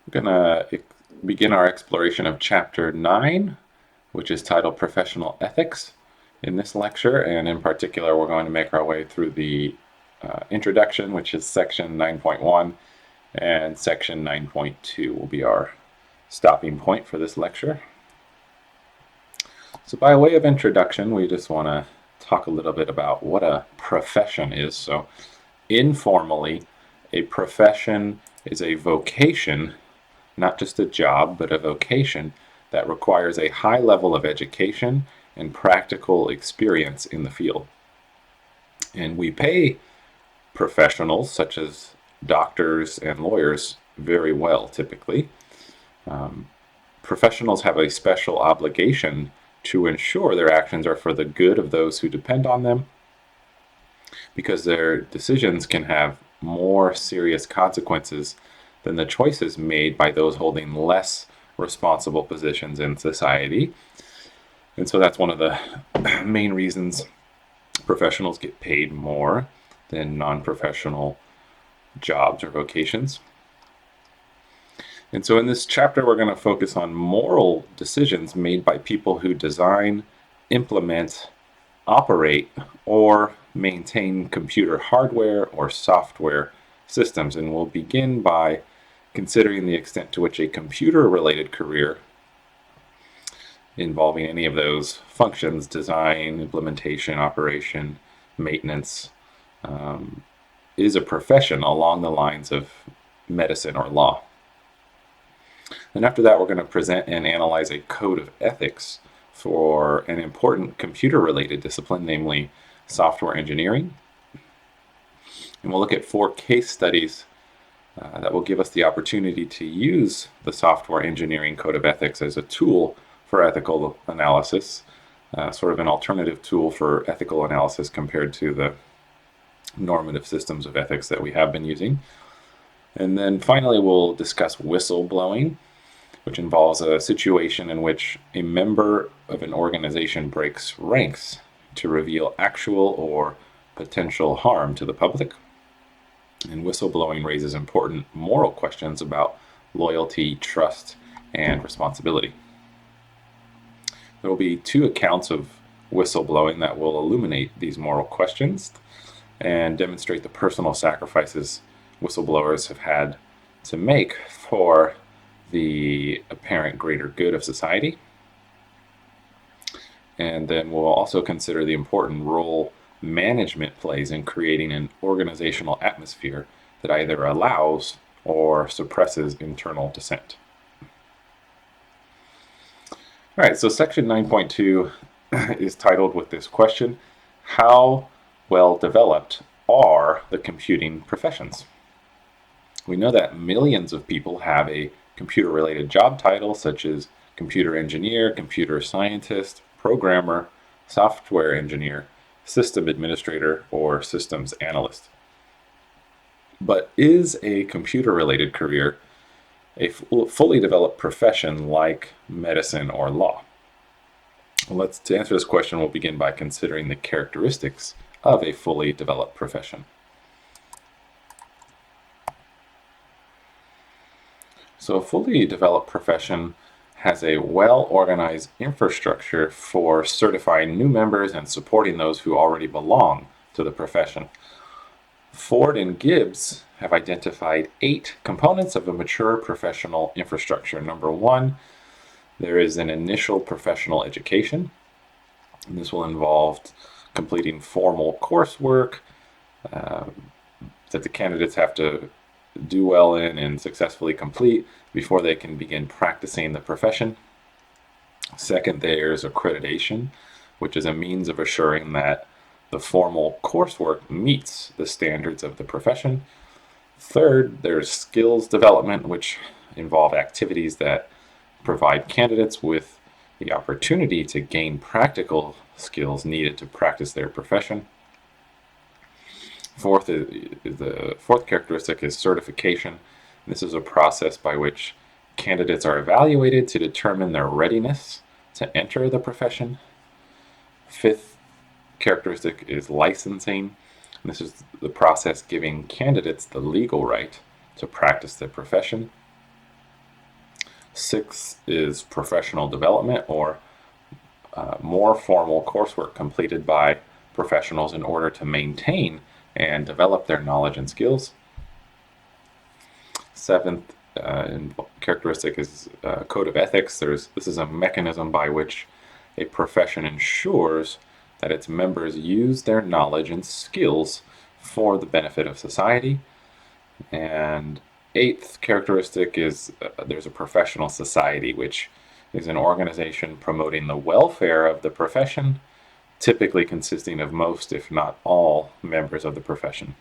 We're going to begin our exploration of Chapter 9, which is titled Professional Ethics in this lecture, and in particular we're going to make our way through the introduction, which is section 9.1, and section 9.2 will be our stopping point for this lecture. So by way of introduction, we just want to talk a little bit about what a profession is. So informally, a profession is a vocation, not just a job, but a vocation that requires a high level of education and practical experience in the field. And we pay professionals such as doctors and lawyers very well typically. Professionals have a special obligation to ensure their actions are for the good of those who depend on them, because their decisions can have more serious consequences than the choices made by those holding less responsible positions in society. And so that's one of the main reasons professionals get paid more than non-professional jobs or vocations. And so in this chapter, we're going to focus on moral decisions made by people who design, implement, operate, or maintain computer hardware or software systems. And we'll begin by considering the extent to which a computer-related career involving any of those functions, design, implementation, operation, maintenance, is a profession along the lines of medicine or law. And after that, we're going to present and analyze a code of ethics for an important computer-related discipline, namely software engineering. And we'll look at 4 case studies that will give us the opportunity to use the software engineering code of ethics as a tool for ethical analysis, sort of an alternative tool for ethical analysis compared to the normative systems of ethics that we have been using. And then finally, we'll discuss whistleblowing, which involves a situation in which a member of an organization breaks ranks to reveal actual or potential harm to the public. And whistleblowing raises important moral questions about loyalty, trust, and responsibility. There will be 2 accounts of whistleblowing that will illuminate these moral questions and demonstrate the personal sacrifices whistleblowers have had to make for the apparent greater good of society. And then we'll also consider the important role management plays in creating an organizational atmosphere that either allows or suppresses internal dissent. All right, so section 9.2 is titled with this question: how well developed are the computing professions? We know that millions of people have a computer-related job title, such as computer engineer, computer scientist, programmer, software engineer, system administrator, or systems analyst. But is a computer-related career a fully developed profession like medicine or law? Well, to answer this question, we'll begin by considering the characteristics of a fully developed profession. So a fully developed profession has a well-organized infrastructure for certifying new members and supporting those who already belong to the profession. Ford and Gibbs have identified 8 components of a mature professional infrastructure. Number 1, there is an initial professional education. And this will involve completing formal coursework that the candidates have to do well in and successfully complete before they can begin practicing the profession. Second, there's accreditation, which is a means of assuring that the formal coursework meets the standards of the profession. Third, there's skills development, which involve activities that provide candidates with the opportunity to gain practical skills needed to practice their profession. The fourth characteristic is certification. This is a process by which candidates are evaluated to determine their readiness to enter the profession. Fifth characteristic is licensing. This is the process giving candidates the legal right to practice their profession. Sixth is professional development, or more formal coursework completed by professionals in order to maintain and develop their knowledge and skills. Seventh characteristic is code of ethics. This is a mechanism by which a profession ensures that its members use their knowledge and skills for the benefit of society. And eighth characteristic is there's a professional society, which is an organization promoting the welfare of the profession, typically consisting of most, if not all, members of the profession.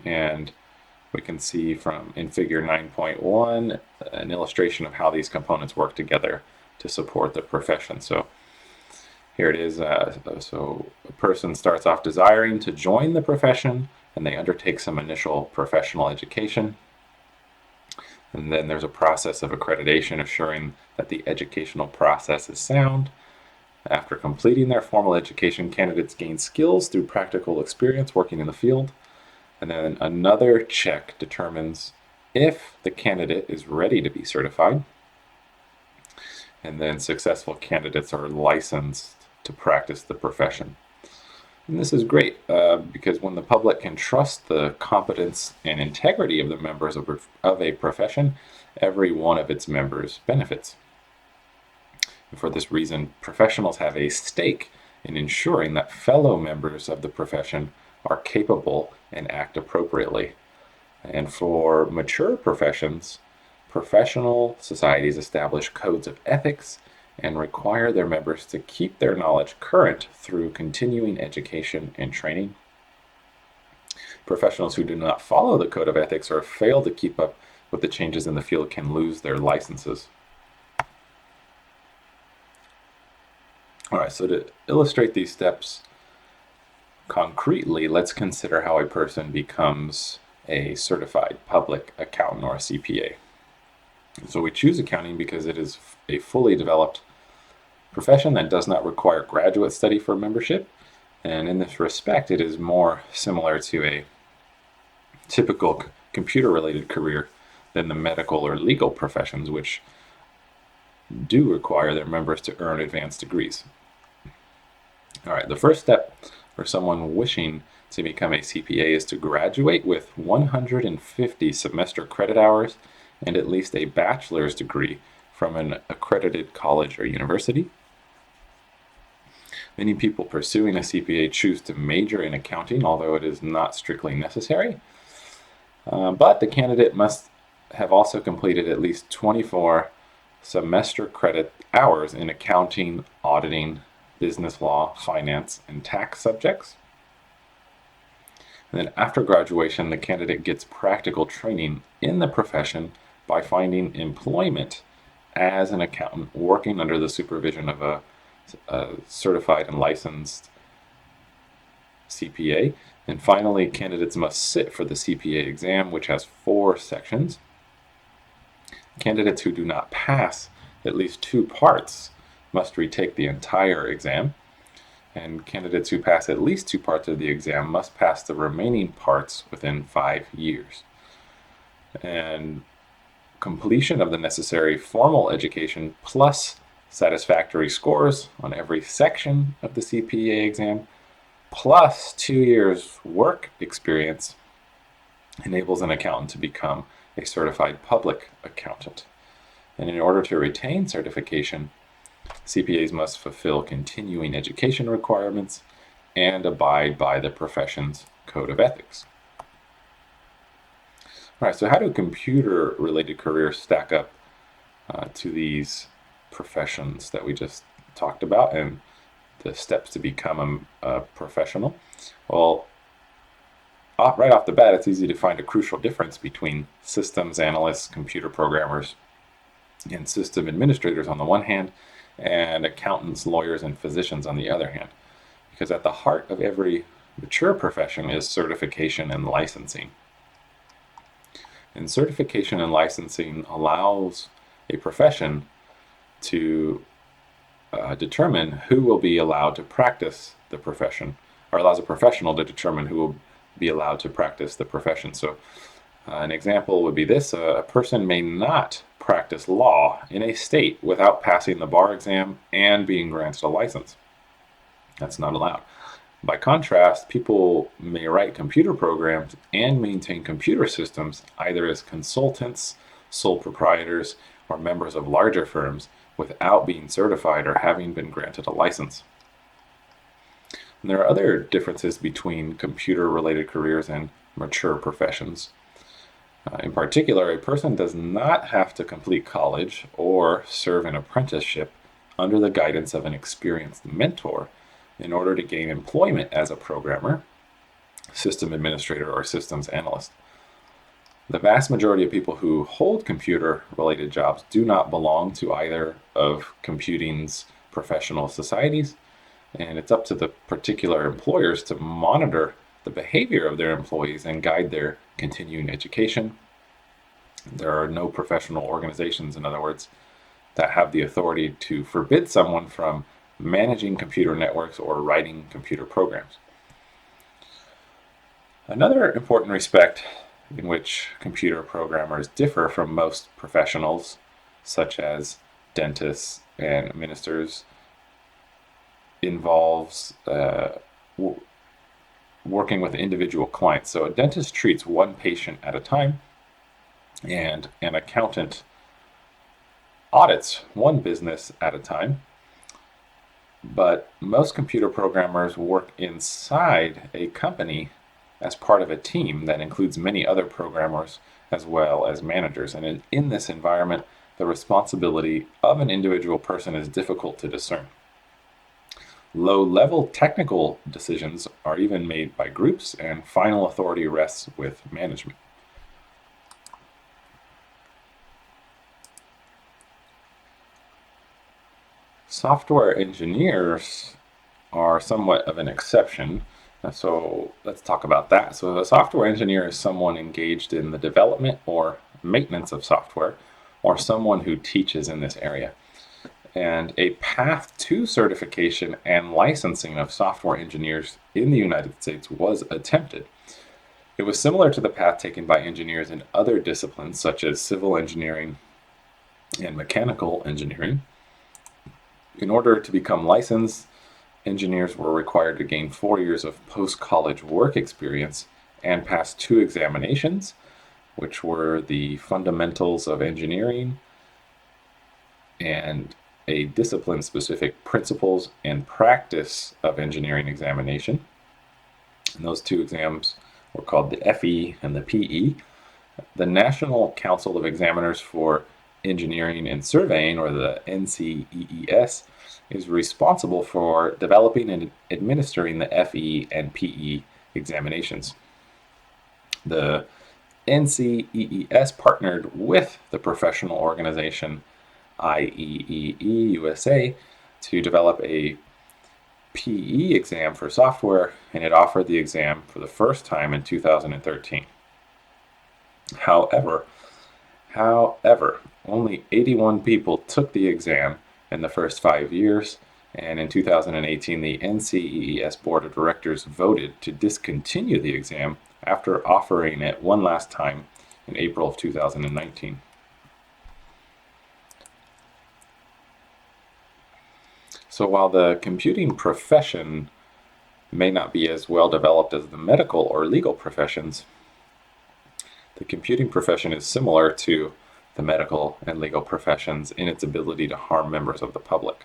And we can see in figure 9.1 an illustration of how these components work together to support the profession. So here it is. So a person starts off desiring to join the profession, and they undertake some initial professional education. And then there's a process of accreditation assuring that the educational process is sound. After completing their formal education, candidates gain skills through practical experience working in the field. And then another check determines if the candidate is ready to be certified. And then successful candidates are licensed to practice the profession. And this is great because when the public can trust the competence and integrity of the members of a profession, every one of its members benefits. And for this reason, professionals have a stake in ensuring that fellow members of the profession are capable and act appropriately. And for mature professions, professional societies establish codes of ethics and require their members to keep their knowledge current through continuing education and training. Professionals who do not follow the code of ethics or fail to keep up with the changes in the field can lose their licenses. All right, so to illustrate these steps concretely, let's consider how a person becomes a certified public accountant or a CPA. So we choose accounting because it is a fully developed profession that does not require graduate study for membership. And in this respect, it is more similar to a typical computer-related career than the medical or legal professions, which do require their members to earn advanced degrees. All right, the first step for someone wishing to become a CPA is to graduate with 150 semester credit hours and at least a bachelor's degree from an accredited college or university. Many people pursuing a CPA choose to major in accounting, although it is not strictly necessary. But the candidate must have also completed at least 24 semester credit hours in accounting, auditing, business law, finance, and tax subjects. And then after graduation, the candidate gets practical training in the profession by finding employment as an accountant working under the supervision of a certified and licensed CPA. And finally, candidates must sit for the CPA exam, which has 4 sections. Candidates who do not pass at least 2 parts must retake the entire exam. And candidates who pass at least 2 parts of the exam must pass the remaining parts within 5 years. And completion of the necessary formal education plus satisfactory scores on every section of the CPA exam plus 2 years work experience enables an accountant to become a certified public accountant. And in order to retain certification, CPAs must fulfill continuing education requirements and abide by the profession's code of ethics. All right, so how do computer-related careers stack up to these professions that we just talked about and the steps to become a professional? Well, right off the bat, it's easy to find a crucial difference between systems analysts, computer programmers, and system administrators on the one hand, and accountants, lawyers, and physicians on the other hand. Because at the heart of every mature profession is certification and licensing. And certification and licensing allows a profession to determine who will be allowed to practice the profession, or allows a professional to determine who will be allowed to practice the profession. So An example would be this: a person may not practice law in a state without passing the bar exam and being granted a license. That's not allowed. By contrast, people may write computer programs and maintain computer systems either as consultants, sole proprietors, or members of larger firms without being certified or having been granted a license. And there are other differences between computer related careers and mature professions. In particular, a person does not have to complete college or serve an apprenticeship under the guidance of an experienced mentor in order to gain employment as a programmer, system administrator, or systems analyst. The vast majority of people who hold computer-related jobs do not belong to either of computing's professional societies, and it's up to the particular employers to monitor the behavior of their employees and guide their continuing education. There are no professional organizations, in other words, that have the authority to forbid someone from managing computer networks or writing computer programs. Another important respect in which computer programmers differ from most professionals, such as dentists and ministers, involves working with individual clients. So a dentist treats one patient at a time, and an accountant audits one business at a time. But most computer programmers work inside a company as part of a team that includes many other programmers as well as managers. And in this environment, the responsibility of an individual person is difficult to discern. Low-level technical decisions are even made by groups, and final authority rests with management. Software engineers are somewhat of an exception. So let's talk about that. So a software engineer is someone engaged in the development or maintenance of software, or someone who teaches in this area. And a path to certification and licensing of software engineers in the United States was attempted. It was similar to the path taken by engineers in other disciplines such as civil engineering and mechanical engineering. In order to become licensed, engineers were required to gain 4 years of post-college work experience and pass 2 examinations, which were the Fundamentals of Engineering and a discipline-specific Principles and Practice of Engineering examination. And those 2 exams were called the FE and the PE. The National Council of Examiners for Engineering and Surveying, or the NCEES, is responsible for developing and administering the FE and PE examinations. The NCEES partnered with the professional organization IEEE USA to develop a PE exam for software, and it offered the exam for the first time in 2013. However, only 81 people took the exam in the first 5 years, and in 2018, the NCEES Board of Directors voted to discontinue the exam after offering it one last time in April of 2019. So while the computing profession may not be as well developed as the medical or legal professions, the computing profession is similar to the medical and legal professions in its ability to harm members of the public.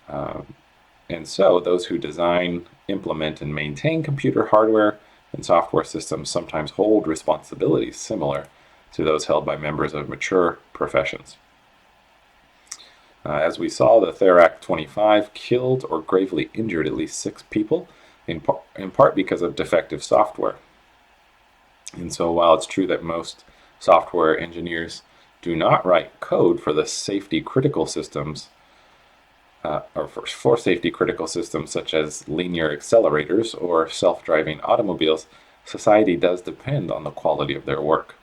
And so those who design, implement, and maintain computer hardware and software systems sometimes hold responsibilities similar to those held by members of mature professions. As we saw, the Therac 25 killed or gravely injured at least 6 people, in part because of defective software. And so while it's true that most software engineers do not write code for the safety critical systems, or for safety critical systems such as linear accelerators or self-driving automobiles, society does depend on the quality of their work.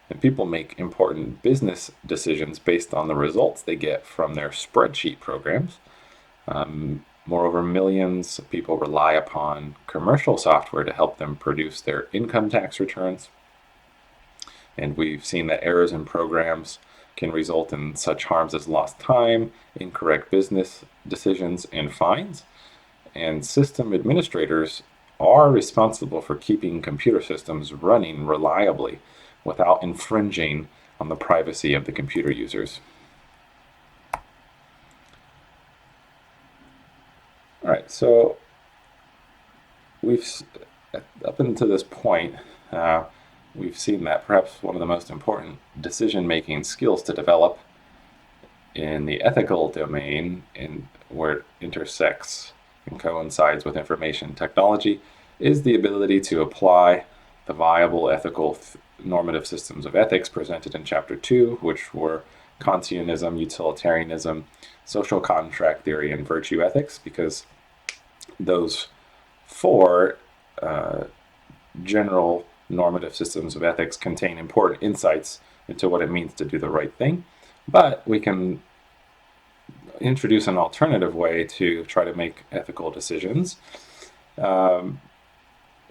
And people make important business decisions based on the results they get from their spreadsheet programs. Moreover, millions of people rely upon commercial software to help them produce their income tax returns. And we've seen that errors in programs can result in such harms as lost time, incorrect business decisions, and fines. And system administrators are responsible for keeping computer systems running reliably without infringing on the privacy of the computer users. All right, so we've up until this point, we've seen that perhaps one of the most important decision-making skills to develop in the ethical domain, in where it intersects and coincides with information technology, is the ability to apply the viable ethical normative systems of ethics presented in Chapter 2, which were Kantianism, utilitarianism, social contract theory, and virtue ethics, because those four general normative systems of ethics contain important insights into what it means to do the right thing. But we can introduce an alternative way to try to make ethical decisions. And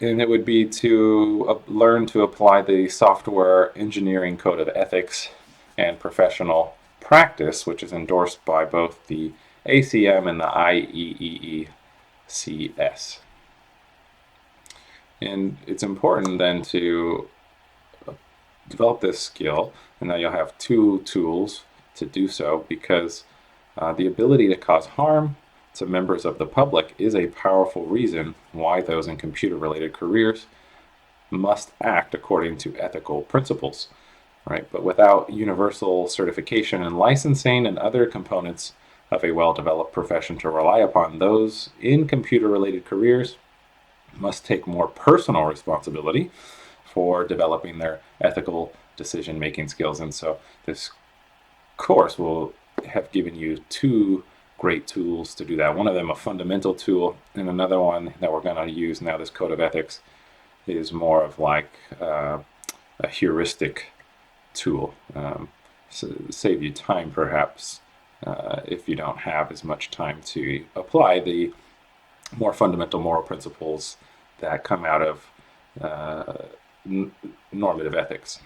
it would be to learn to apply the software engineering code of ethics and professional practice, which is endorsed by both the ACM and the IEEE-CS. And it's important then to develop this skill, and now you'll have two tools to do so, because the ability to cause harm to members of the public is a powerful reason why those in computer-related careers must act according to ethical principles, right? But without universal certification and licensing and other components of a well-developed profession to rely upon, those in computer-related careers must take more personal responsibility for developing their ethical decision-making skills. And so this course will have given you two great tools to do that. One of them a fundamental tool, and another one that we're going to use now, this code of ethics, is more of like a heuristic tool. So save you time perhaps if you don't have as much time to apply the more fundamental moral principles that come out of normative ethics.